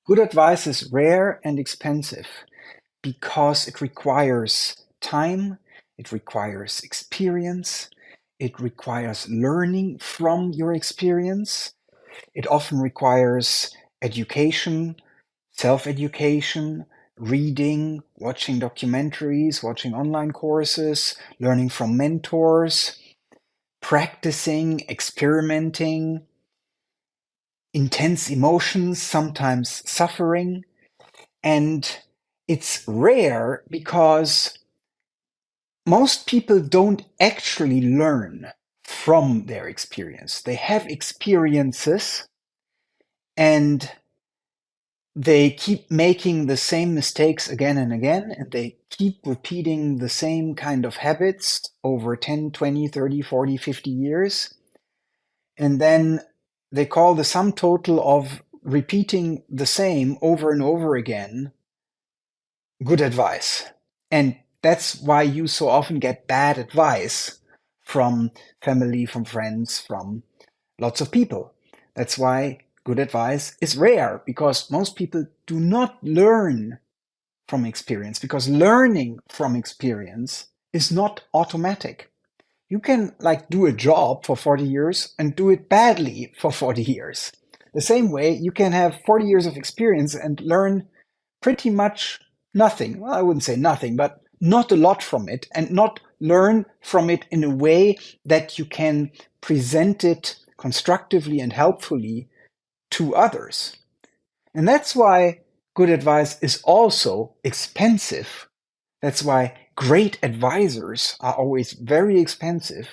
Good advice is rare and expensive because it requires time, it requires experience, it requires learning from your experience. It often requires education, self-education, reading, watching documentaries, watching online courses, learning from mentors, practicing, experimenting, intense emotions, sometimes suffering. And it's rare because most people don't actually learn from their experience. They have experiences and they keep making the same mistakes again and again, and they keep repeating the same kind of habits over 10, 20, 30, 40, 50 years. And then they call the sum total of repeating the same over and over again good advice. And that's why you so often get bad advice from family, from friends, from lots of people. That's why good advice is rare, because most people do not learn from experience, because learning from experience is not automatic. You can like do a job for 40 years and do it badly for 40 years. The same way you can have 40 years of experience and learn pretty much nothing. Well, I wouldn't say nothing, but not a lot from it, and not learn from it in a way that you can present it constructively and helpfully to others. And that's why good advice is also expensive. That's why great advisors are always very expensive,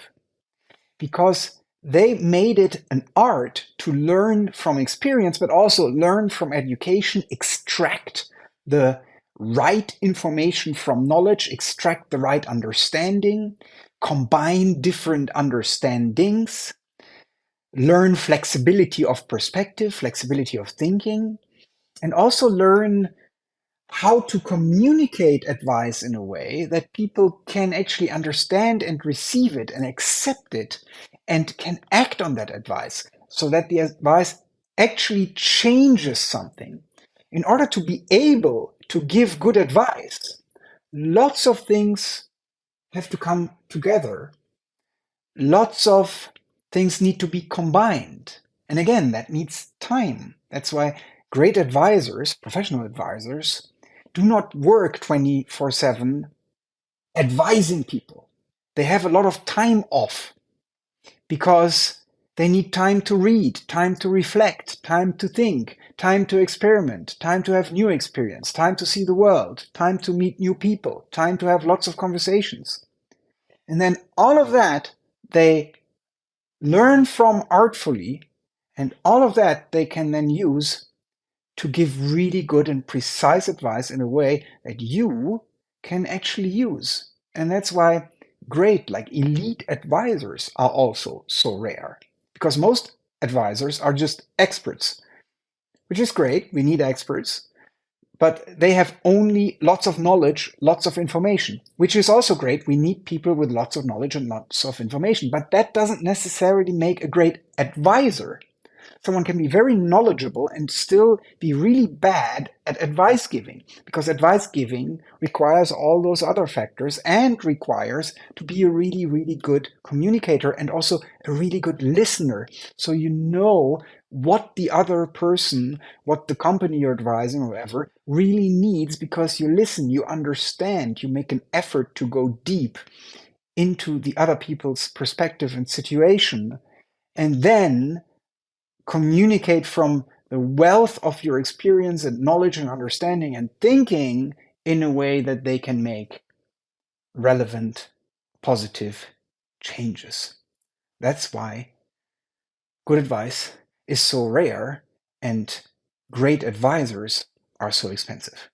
because they made it an art to learn from experience, but also learn from education, extract the right information from knowledge, extract the right understanding, combine different understandings, learn flexibility of perspective, flexibility of thinking, and also learn how to communicate advice in a way that people can actually understand and receive it and accept it and can act on that advice, so that the advice actually changes something. In order to be able to give good advice, lots of things have to come together. Lots of things need to be combined. And again, that needs time. That's why great advisors, professional advisors, do not work 24/7 advising people. They have a lot of time off because they need time to read, time to reflect, time to think, time to experiment, time to have new experience, time to see the world, time to meet new people, time to have lots of conversations. And then all of that they learn from artfully, and all of that they can then use to give really good and precise advice in a way that you can actually use. And that's why great, like elite advisors are also so rare, because most advisors are just experts, which is great. We need experts, but they have only lots of knowledge, lots of information, which is also great. We need people with lots of knowledge and lots of information, but that doesn't necessarily make a great advisor. Someone can be very knowledgeable and still be really bad at advice giving, because advice giving requires all those other factors and requires to be a really, really good communicator and also a really good listener. So you know what the other person, what the company you're advising or whatever really needs, because you listen, you understand, you make an effort to go deep into the other people's perspective and situation, and then communicate from the wealth of your experience and knowledge and understanding and thinking in a way that they can make relevant, positive changes. That's why good advice is so rare and great advisors are so expensive.